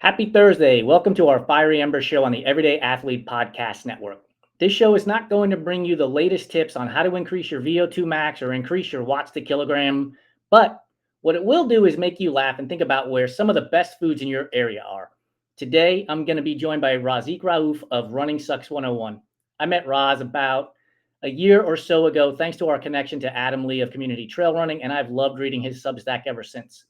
Happy Thursday. Welcome to our Fiery Embers show on the Everyday Athlete Podcast Network. This show is not going to bring you the latest tips on how to increase your VO2 max or increase your watts to kilogram, but what it will do is make you laugh and think about where some of the best foods in your area are. Today, I'm going to be joined by Raziq Rauf of Running Sucks 101. I met Raz about a year or so ago, thanks to our connection to Adam Lee of Community Trail Running, and I've loved reading his Substack ever since.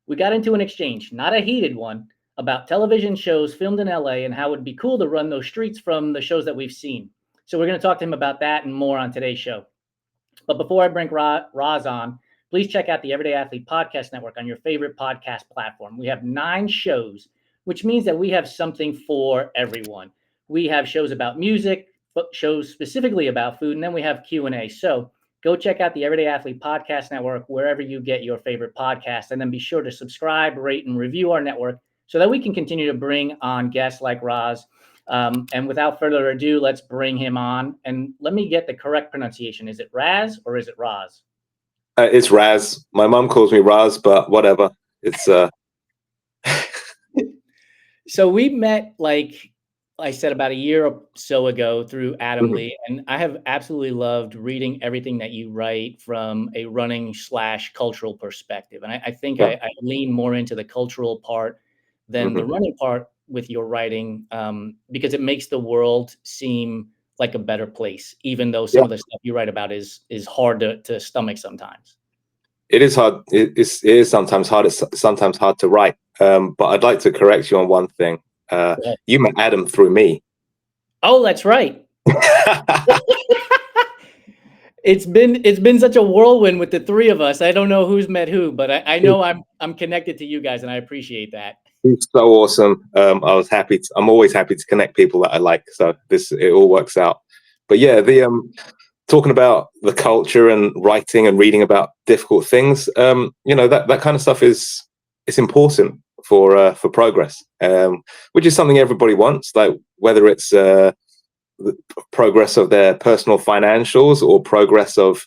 We got into an exchange, not a heated one, about television shows filmed in LA and how it would be cool to run those streets from the shows that we've seen. So we're going to talk to him about that and more on today's show. But before I bring Roz on, please check out the Everyday Athlete Podcast Network on your favorite podcast platform. We have 9 shows, which means that we have something for everyone. We have shows about music, shows specifically about food, and then we have Q&A. So go check out the Everyday Athlete Podcast Network wherever you get your favorite podcast, and then be sure to subscribe, rate, and review our network so that we can continue to bring on guests like Raz. And without further ado, let's bring him on. And let me get the correct pronunciation. Is it Raz or is it Raz? It's Raz. My mom calls me Raz, but whatever. It's So we met, like I said, about a year or so ago through Adam Mhm. Lee, and I have absolutely loved reading everything that you write from a running/cultural perspective. And I think Yeah. I lean more into the cultural part than the Mhm. running part with your writing, because it makes the world seem like a better place, even though some Yeah. of the stuff you write about is hard to stomach sometimes. It is hard. It is sometimes hard. It's sometimes hard to write. But I'd like to correct you on one thing. Yeah. You met Adam through me. Oh, that's right. It's been such a whirlwind with the three of us. I don't know who's met who, but I know I'm connected to you guys, and I appreciate that. He's so awesome. I'm always happy to connect people that I like. So it all works out. But yeah, the talking about the culture and writing and reading about difficult things, that kind of stuff it's important for progress, which is something everybody wants. Like whether it's the progress of their personal financials or progress of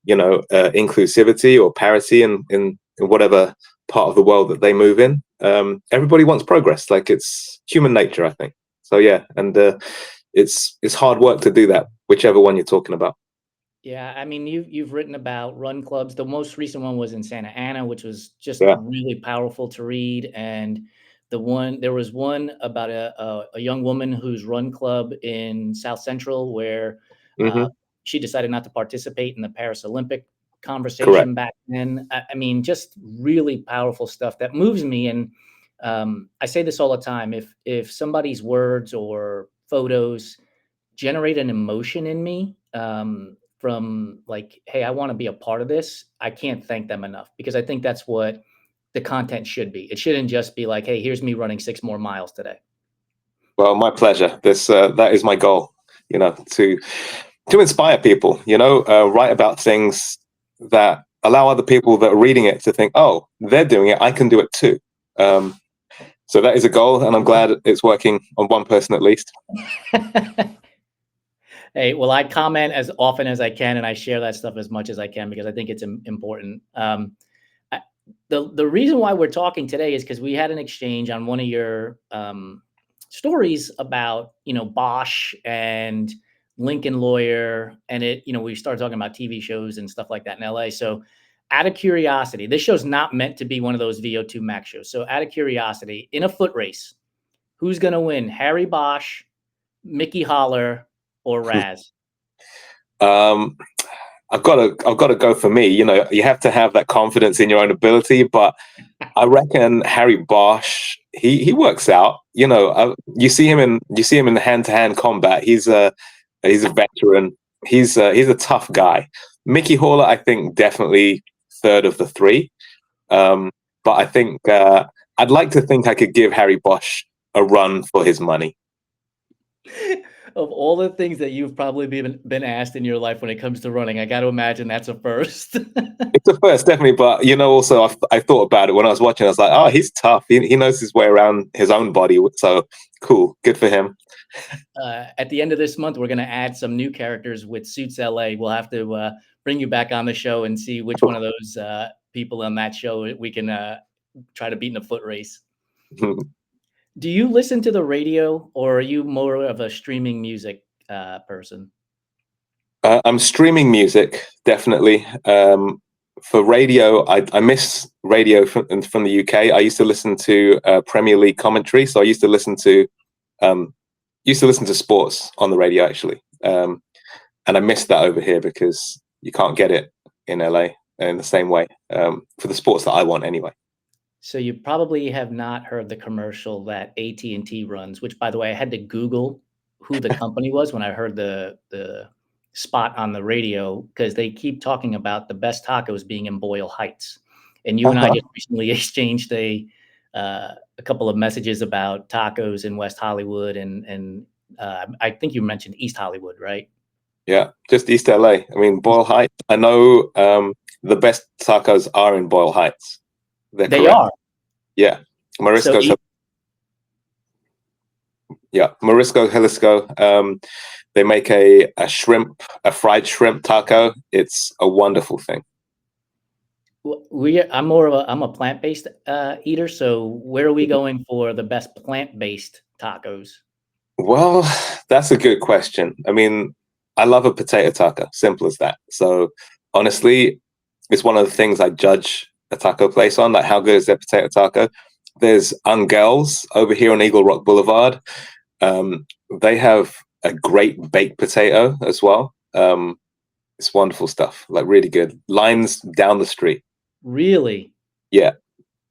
inclusivity or parity in whatever part of the world that they move in. Everybody wants progress. Like it's human nature, I think. So yeah, and it's hard work to do that, whichever one you're talking about. Yeah, I mean, you've written about run clubs. The most recent one was in Santa Ana, which was just Yeah. really powerful to read. And there was one about a young woman whose run club in South Central, where Hmm. she decided not to participate in the Paris Olympic Correct. conversation back then. I mean, just really powerful stuff that moves me. And I say this all the time: if somebody's words or photos generate an emotion in me, from like, hey, I want to be a part of this, I can't thank them enough, because I think that's what the content should be. It shouldn't just be like, hey, here's me running 6 more miles today. Well, my pleasure. That is my goal. To inspire people. Write about things that allow other people that are reading it to think, oh, they're doing it, I can do it too. So that is a goal, and I'm glad it's working on one person at least. Hey, well, I comment as often as I can, and I share that stuff as much as I can, because I think it's important. The reason why we're talking today is because we had an exchange on one of your stories about Bosch and Lincoln Lawyer, and we started talking about TV shows and stuff like that in LA. So out of curiosity, this show's not meant to be one of those VO2 max shows. So out of curiosity, in a foot race, who's going to win, Harry Bosch, Mickey Holler, or Raz? I've got to go for me. You have to have that confidence in your own ability, but I reckon Harry Bosch, he works out. You see him in the hand-to-hand combat. He's a veteran. He's a tough guy. Mickey Haller, I think, definitely third of the three. But I think I'd like to think I could give Harry Bosch a run for his money. Of all the things that you've probably been asked in your life when it comes to running, I got to imagine that's a first. It's a first, definitely. But also I thought about it when I was watching. I was like, oh, he's tough. He knows his way around his own body. So cool, good for him. At the end of this month, we're going to add some new characters with Suits LA. We'll have to bring you back on the show and see which one of those people on that show we can try to beat in a foot race. Do you listen to the radio, or are you more of a streaming music person? I'm streaming music, definitely. For radio, I miss radio from the UK. I used to listen to Premier League commentary, so I um, used to listen to sports on the radio actually, and I miss that over here because you can't get it in LA in the same way for the sports that I want anyway. So you probably have not heard the commercial that AT&T runs, which, by the way, I had to Google who the company was when I heard the spot on the radio, because they keep talking about the best tacos being in Boyle Heights. And you and I Uh-huh. just recently exchanged a couple of messages about tacos in West Hollywood, and I think you mentioned East Hollywood, right? Yeah, just East LA. I mean, Boyle Heights. I know the best tacos are in Boyle Heights. They're They correct. are. Yeah, So Marisco's. Yeah, Morisco Jalisco. They make a fried shrimp taco. It's a wonderful thing. I'm a plant-based eater. So where are we going for the best plant-based tacos? Well, that's a good question. I mean, I love a potato taco, simple as that. So honestly, it's one of the things I judge a taco place on, like how good is their potato taco. There's Angel's over here on Eagle Rock Boulevard. They have a great baked potato as well. It's wonderful stuff, like really good. Lines down the street. Really? Yeah.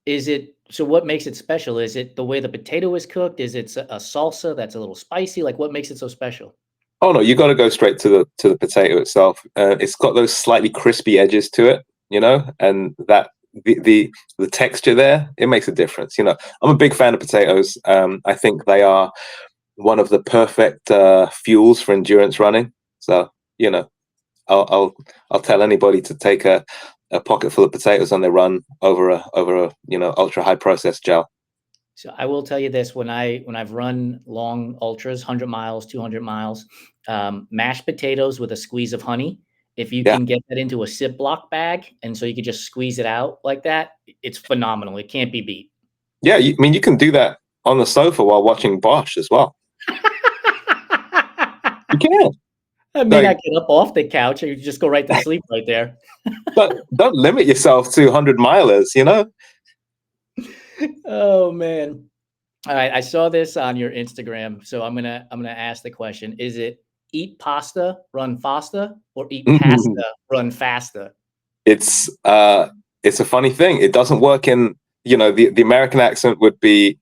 Is it so? What makes it special? Is it the way the potato is cooked? Is it a salsa that's a little spicy? Like, what makes it so special? Oh no, you got to go straight to the potato itself. It's got those slightly crispy edges to it, and that the texture there, it makes a difference. I'm a big fan of potatoes. I think they are one of the perfect fuels for endurance running. So I'll tell anybody to take a pocket full of potatoes on their run over a ultra high processed gel. So I will tell you this: when I've run long ultras, 100 miles, 200 miles, mashed potatoes with a squeeze of honey. If you Yeah, can get that into a Ziploc bag, and so you could just squeeze it out like that, it's phenomenal. It can't be beat. yeah. I mean, you can do that on the sofa while watching Bosch as well. You can. I may Like, not get up off the couch, or you just go right to sleep right there. don't limit yourself to 100 milers. Oh man. All right, I saw this on your Instagram, so I'm gonna ask the question: is it eat pasta, run faster, or eat pasta, run faster? It's a funny thing. It doesn't work in the American accent would be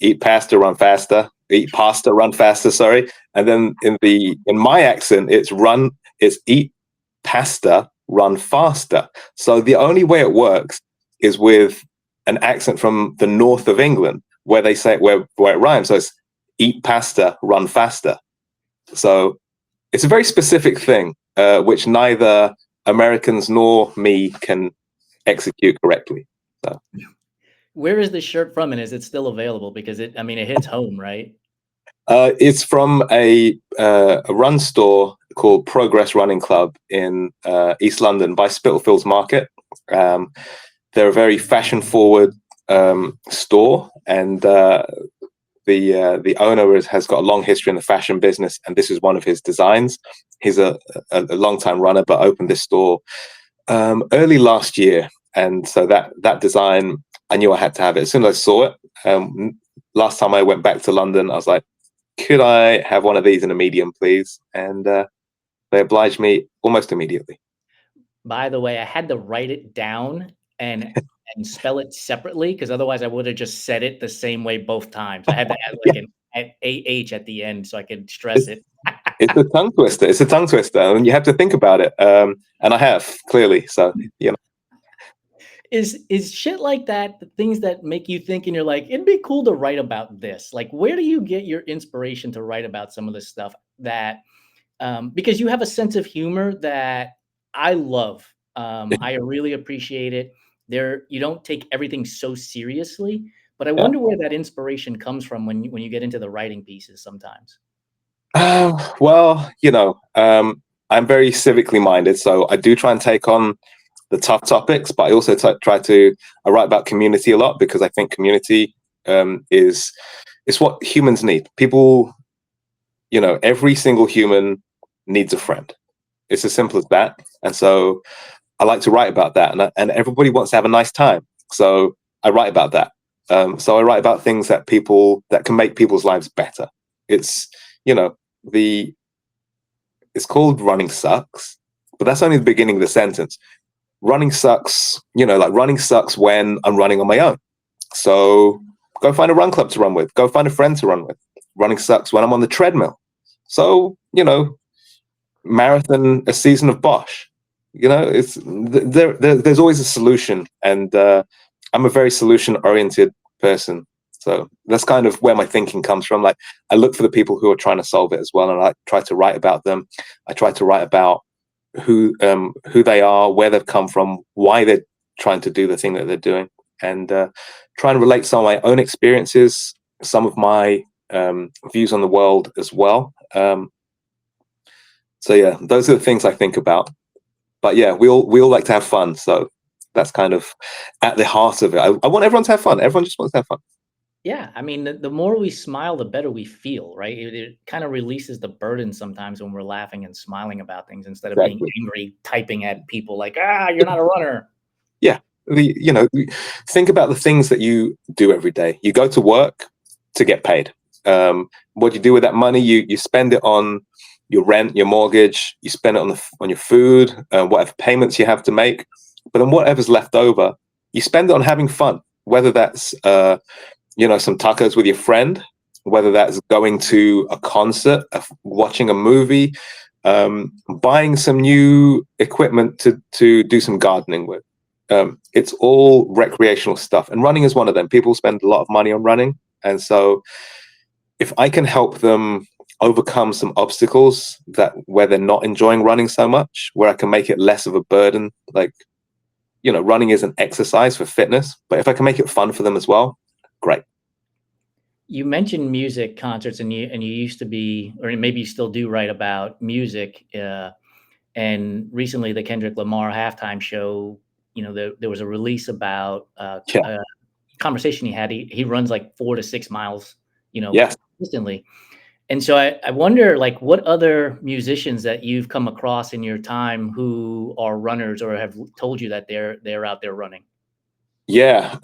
eat pasta, run faster. Eat pasta, run faster. Sorry, and then in my accent, it's eat pasta, run faster. So the only way it works is with an accent from the north of England, where they say where it rhymes. So it's eat pasta, run faster. So it's a very specific thing, which neither Americans nor me can execute correctly. So Where is this shirt from, and is it still available? Because it hits home, right? it's from a run store called Progress Running Club in East London by Spitalfields Market. They're a very fashion forward store, and the owner has got a long history in the fashion business, and this is one of his designs. He's a long time runner, but opened this store early last year, and so that design, I knew I had to have it as soon as I saw it. Last time I went back to London, I was like, could I have one of these in a medium, please? And they obliged me almost immediately. By the way, I had to write it down and spell it separately, because otherwise I would have just said it the same way both times. I had to add like an AH at the end so I could stress it. It's a tongue twister. It's a tongue twister, and you have to think about it. And I have clearly. So Is shit like that the things that make you think, and you're like, it'd be cool to write about this? Like, where do you get your inspiration to write about some of this stuff? That because you have a sense of humor that I love. I really appreciate it. You don't take everything so seriously, but I yeah. wonder where that inspiration comes from when you get into the writing pieces sometimes. Well, I'm very civically minded, so I do try and take on the tough topics, but I also I write about community a lot because I think community is it's what humans need. People, every single human needs a friend. It's as simple as that. And so I like to write about that, and everybody wants to have a nice time. So I write about that. So I write about things that can make people's lives better. It's, it's called Running Sucks, but that's only the beginning of the sentence. Running sucks, like running sucks when I'm running on my own. So go find a run club to run with. Go find a friend to run with. Running sucks when I'm on the treadmill. So, marathon, a season of Bosch. It's there's always a solution, and I'm a very solution-oriented person. So that's kind of where my thinking comes from. Like, I look for the people who are trying to solve it as well, and I try to write about them. I try to write about who they are, where they've come from, why they're trying to do the thing that they're doing, and try and relate some of my own experiences, some of my views on the world as well. So yeah, those are the things I think about. But yeah, we all like to have fun, so that's kind of at the heart of it. I want everyone to have fun. Everyone just wants to have fun. Yeah, I mean, the more we smile, the better we feel, right? It kind of releases the burden sometimes when we're laughing and smiling about things instead of being angry, typing at people like, you're not a runner. Yeah, think about the things that you do every day. You go to work to get paid. What do you do with that money? You spend it on your rent, your mortgage. You spend it on your food, whatever payments you have to make. But then whatever's left over, you spend it on having fun. Whether that's some tacos with your friend, whether that's going to a concert, watching a movie, buying some new equipment to do some gardening with. It's all recreational stuff, and running is one of them. People spend a lot of money on running, and so if I can help them overcome some obstacles where they're not enjoying running so much, where I can make it less of a burden, like, running is an exercise for fitness, but if I can make it fun for them as well, great. You mentioned music concerts, and you used to be, or maybe you still do, write about music. And recently, the Kendrick Lamar halftime show, there was a release about a conversation he had. He runs like 4 to 6 miles, consistently. And so I wonder, like, what other musicians that you've come across in your time who are runners or have told you that they're out there running? Yeah,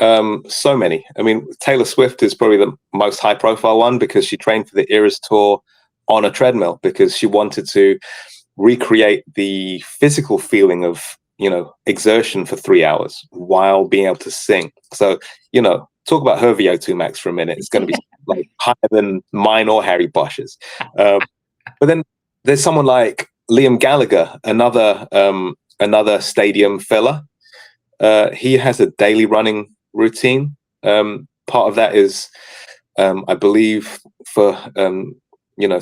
so many. I mean, Taylor Swift is probably the most high profile one because she trained for the Eras tour on a treadmill because she wanted to recreate the physical feeling of, exertion for 3 hours while being able to sing. So, talk about her VO2 max for a minute. It's going to be like higher than mine or Harry Bosch's. But then there's someone like Liam Gallagher, another stadium filler. He has a daily running routine. Part of that is, I believe, for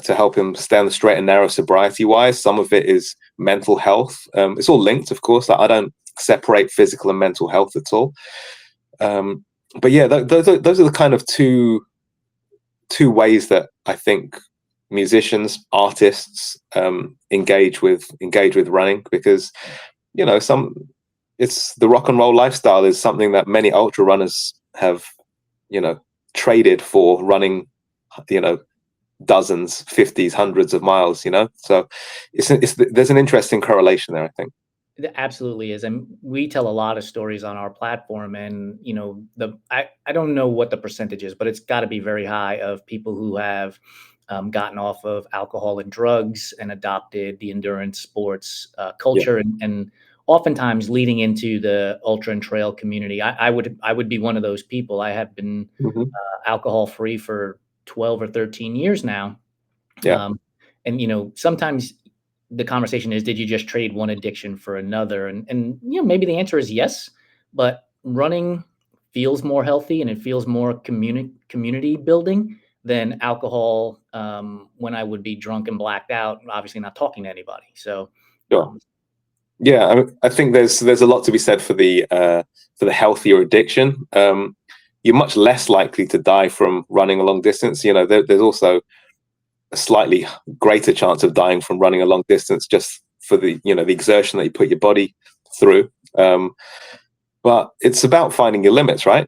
to help him stay on the straight and narrow sobriety wise. Some of it is mental health. It's all linked, of course. I don't separate physical and mental health at all. But yeah, those are the kind of two ways that I think musicians, artists engage with running, because it's the rock and roll lifestyle is something that many ultra runners have traded for running dozens, 50s, hundreds of miles, so there's an interesting correlation there, I think. It absolutely is. And we tell a lot of stories on our platform, and I don't know what the percentage is, but it's got to be very high, of people who have gotten off of alcohol and drugs and adopted the endurance sports culture, and oftentimes leading into the ultra and trail community. I would be one of those people. I have been alcohol free for 12 or 13 years now. And sometimes the conversation is, did you just trade one addiction for another? And maybe the answer is yes, but running feels more healthy and it feels more community building than alcohol, when I would be drunk and blacked out, obviously not talking to anybody. So yeah, I think there's a lot to be said for the healthier addiction. You're much less likely to die from running a long distance. There's also a slightly greater chance of dying from running a long distance just for the exertion that you put your body through. But it's about finding your limits, right?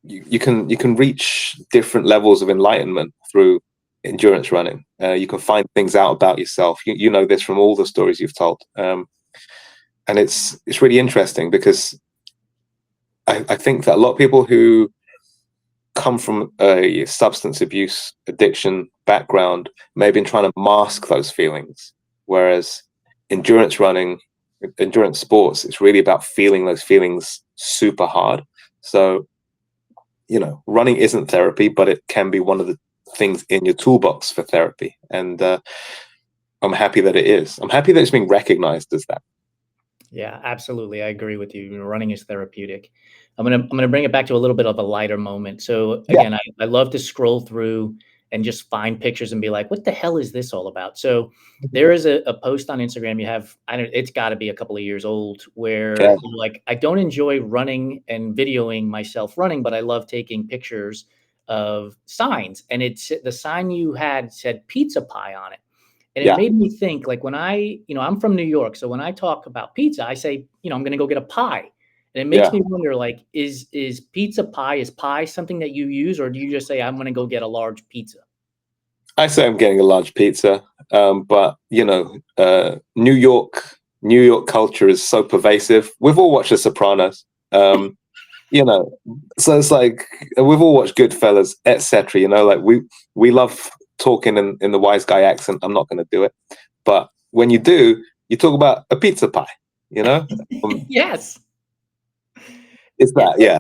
you can reach different levels of enlightenment through endurance running. You can find things out about yourself. You know this from all the stories you've told, and it's really interesting because I think that a lot of people who come from a substance abuse addiction background may have been trying to mask those feelings, whereas endurance running, endurance sports, it's really about feeling those feelings super hard. So, you know, running isn't therapy, but it can be one of the things in your toolbox for therapy. And I'm happy that it is. I'm happy that it's being recognized as that. Yeah, absolutely. I agree with you. You know, running is therapeutic. I'm gonna bring it back to a little bit of a lighter moment. So Yeah. again, I love to scroll through and just find pictures and be like, what the hell is this all about? So there is a post on Instagram you have, I don't, it's got to be a couple of years old, where Yeah. you're like, I don't enjoy running and videoing myself running, but I love taking pictures of signs. And it's the sign you had said pizza pie on it. And it Yeah. made me think, like, when I'm from New York. So when I talk about pizza, I say, I'm going to go get a pie. And it makes me wonder, like, is pizza pie, is pie something that you use, or do you just say, I'm going to go get a large pizza? I say I'm getting a large pizza, but you know, New York culture is so pervasive. We've all watched The Sopranos, you know, so it's like we've all watched Goodfellas, etc. You know, like we love talking in the wise guy accent. I'm not going to do it, but when you do, you talk about a pizza pie. You know, Yes. it's that, yeah.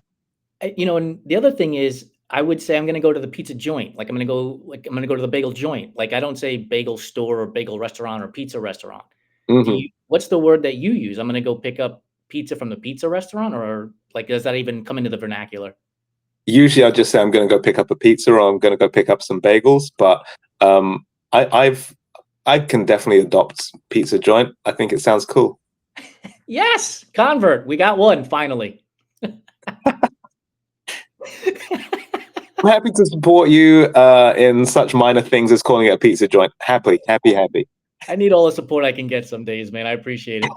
And the other thing is, I would say I'm going to go to the pizza joint. Like I'm going to go to the bagel joint. Like I don't say bagel store or bagel restaurant or pizza restaurant. Mm-hmm. What's the word that you use? I'm going to go pick up pizza from the pizza restaurant, or like, does that even come into the vernacular? Usually, I'll just say I'm going to go pick up a pizza or I'm going to go pick up some bagels. But I can definitely adopt pizza joint. I think it sounds cool. Yes, convert. We got one finally. I'm happy to support you in such minor things as calling it a pizza joint. Happy. I need all the support I can get some days, man. I appreciate it.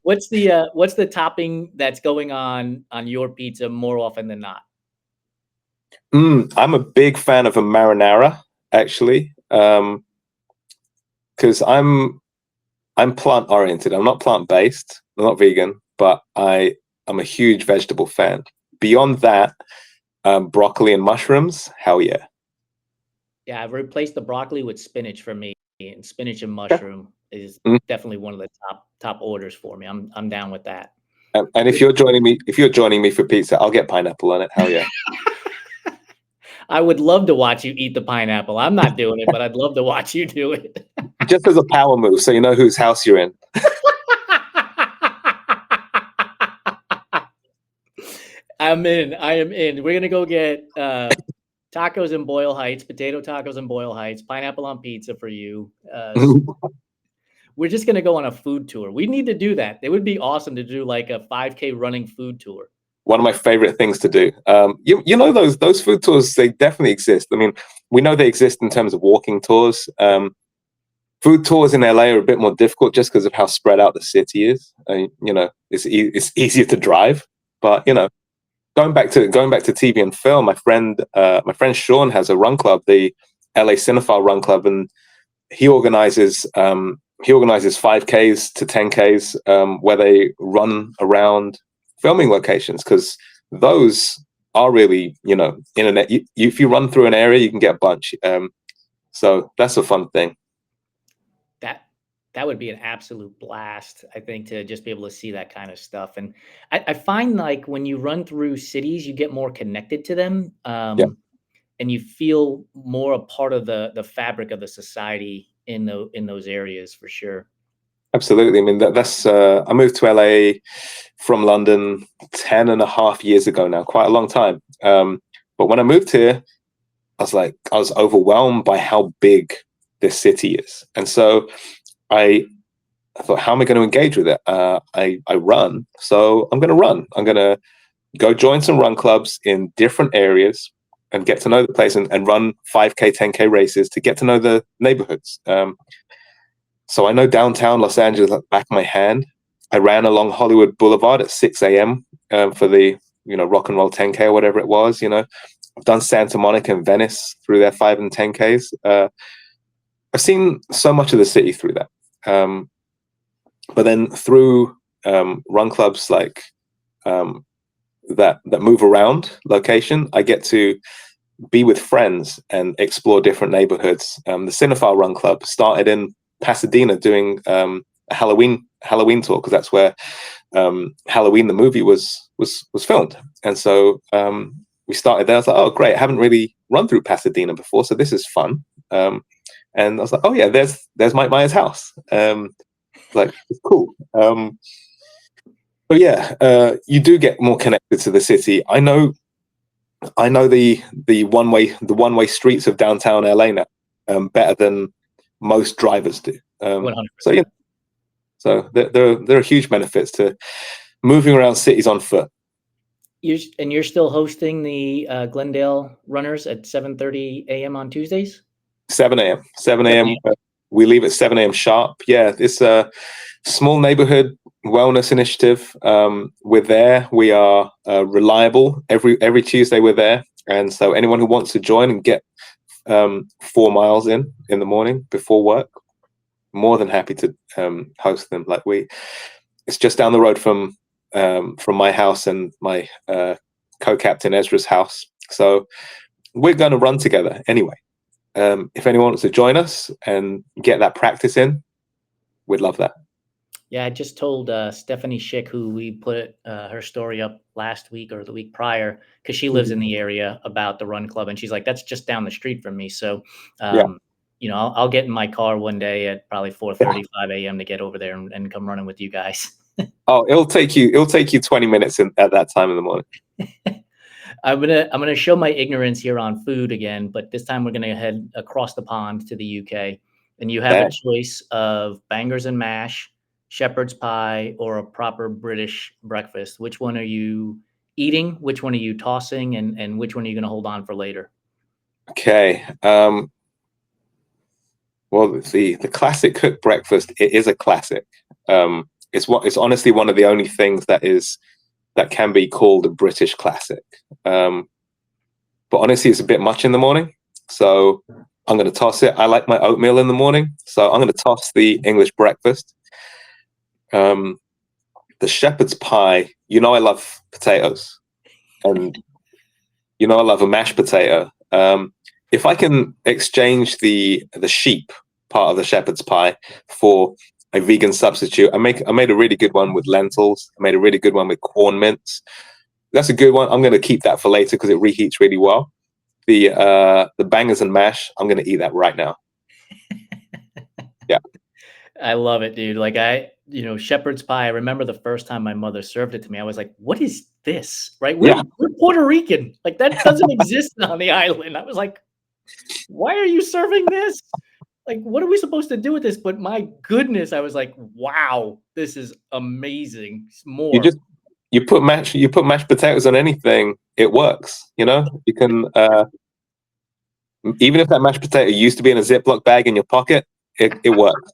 What's the topping that's going on your pizza more often than not? I'm a big fan of a marinara, actually, because I'm plant oriented. I'm not plant based. I'm not vegan, but I'm a huge vegetable fan. Beyond that, broccoli and mushrooms, hell yeah. Yeah, I've replaced the broccoli with spinach for me, and spinach and Okay. mushroom is definitely one of the top orders for me. I'm down with that. And if you're joining me for pizza, I'll get pineapple on it. Hell yeah. I would love to watch you eat the pineapple. I'm not doing it, but I'd love to watch you do it. Just as a power move, so you know whose house you're in. I'm in. I am in. We're gonna go get tacos in Boyle Heights, potato tacos in Boyle Heights, pineapple on pizza for you. We're just gonna go on a food tour. We need to do that. It would be awesome to do like a 5K running food tour. One of my favorite things to do. You know those food tours, they definitely exist. I mean, we know they exist in terms of walking tours. Food tours in LA are a bit more difficult just because of how spread out the city is. You know, it's easier to drive, but you know, going back to TV and film, my friend Sean has a run club, the LA Cinephile Run Club, and he organizes 5Ks to 10Ks where they run around filming locations, because those are really, you know, internet. If you run through an area, you can get a bunch. So that's a fun thing. That would be an absolute blast, I think, to just be able to see that kind of stuff. And I find like when you run through cities, you get more connected to them, Yeah. and you feel more a part of the fabric of the society in those areas for sure. Absolutely. I mean, that's I moved to LA from London 10 and a half years ago now, quite a long time. But when I moved here, I was overwhelmed by how big this city is. And so I thought, how am I going to engage with it? I run, so I'm going to run. I'm going to go join some run clubs in different areas and get to know the place and run 5K, 10K races to get to know the neighborhoods. So I know downtown Los Angeles like back of my hand. I ran along Hollywood Boulevard at 6 a.m. For the Rock and Roll 10K or whatever it was. I've done Santa Monica and Venice through their 5 and 10Ks. I've seen so much of the city through that. But then through run clubs like that move around location, I get to be with friends and explore different neighborhoods. The Cinephile Run Club started in Pasadena doing a Halloween tour, because that's where Halloween the movie was filmed. And so we started there. I was like, oh great, I haven't really run through Pasadena before, so this is fun. And I was like, oh yeah, there's Mike Myers' house. Like, it's cool. But yeah, you do get more connected to the city. I know the one way streets of downtown LA now better than most drivers do. 100%. So yeah, so there are huge benefits to moving around cities on foot. You're still hosting the Glendale Runners at 7:30 a.m. on Tuesdays? 7 a.m. 7 a.m. We leave at 7 a.m. sharp. Yeah, it's a small neighborhood wellness initiative. We're there. We are reliable. Every Tuesday we're there. And so anyone who wants to join and get 4 miles in the morning before work, more than happy to host them. Like it's just down the road from my house and my co-captain Ezra's house. So we're going to run together anyway. If anyone wants to join us and get that practice in, we'd love that. Yeah, I just told Stephanie Schick, who we put her story up last week or the week prior, because she lives in the area, about the run club. And she's like, that's just down the street from me. So, I'll get in my car one day at probably 4:35 a.m. to get over there and come running with you guys. Oh, it'll take you 20 minutes at that time in the morning. I'm gonna show my ignorance here on food again, but this time we're gonna head across the pond to the UK, and you have a choice of bangers and mash, shepherd's pie, or a proper British breakfast. Which one are you eating? Which one are you tossing? And which one are you gonna hold on for later? Okay. Well, the classic cooked breakfast, it is a classic. It's honestly one of the only things that can be called a British classic. But honestly, it's a bit much in the morning. So I'm going to toss it. I like my oatmeal in the morning. So I'm going to toss the English breakfast. The shepherd's pie, I love potatoes. And I love a mashed potato. If I can exchange the sheep part of the shepherd's pie for a vegan substitute, I made a really good one with lentils. I made a really good one with corn mince. That's a good one. I'm going to keep that for later because it reheats really well. The bangers and mash, I'm going to eat that right now. Yeah. I love it, dude. Like shepherd's pie. I remember the first time my mother served it to me, I was like, what is this? Right? We're Puerto Rican. Like, that doesn't exist on the island. I was like, why are you serving this? Like, what are we supposed to do with this? But my goodness, I was like, wow, this is amazing. More. You put mashed potatoes on anything, it works. You can even if that mashed potato used to be in a Ziploc bag in your pocket, it works.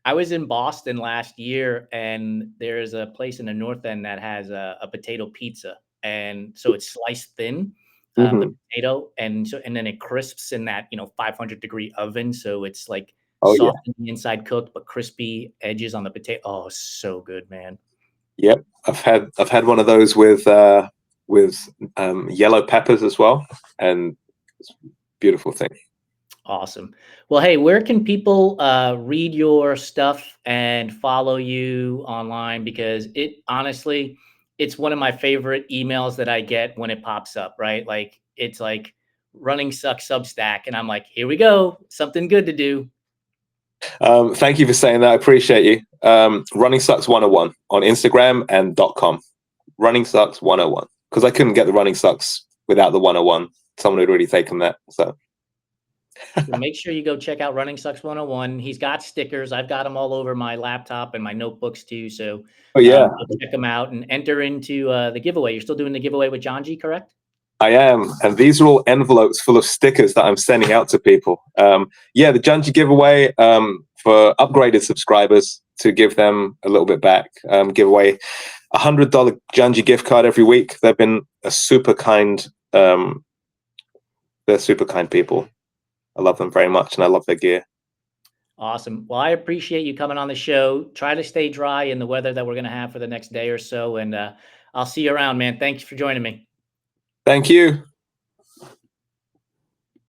I was in Boston last year, and there's a place in the North End that has a potato pizza, and so it's sliced thin. The potato, and then it crisps in that 500-degree oven, so it's like soft on the inside, cooked but crispy edges on the potato. Oh, so good, man. Yep, I've had one of those with yellow peppers as well, and it's a beautiful thing. Awesome. Well, hey, where can people read your stuff and follow you online? Because honestly, it's one of my favorite emails that I get when it pops up, right? Like, it's like Running Sucks Substack. And I'm like, here we go. Something good to do. Thank you for saying that. I appreciate you. Running Sucks 101 on Instagram and .com. Running Sucks 101. Because I couldn't get the Running Sucks without the 101. Someone had already taken that. So make sure you go check out Running Sucks 101. He's got stickers. I've got them all over my laptop and my notebooks too. So check them out and enter into the giveaway. You're still doing the giveaway with John G, correct? I am. And these are all envelopes full of stickers that I'm sending out to people. The John G giveaway for upgraded subscribers, to give them a little bit back. Give away $100 Junji gift card every week. They've been a super kind. They're super kind people. I love them very much, and I love their gear. Awesome. Well, I appreciate you coming on the show. Try to stay dry in the weather that we're going to have for the next day or so. And I'll see you around, man. Thanks for joining me. Thank you.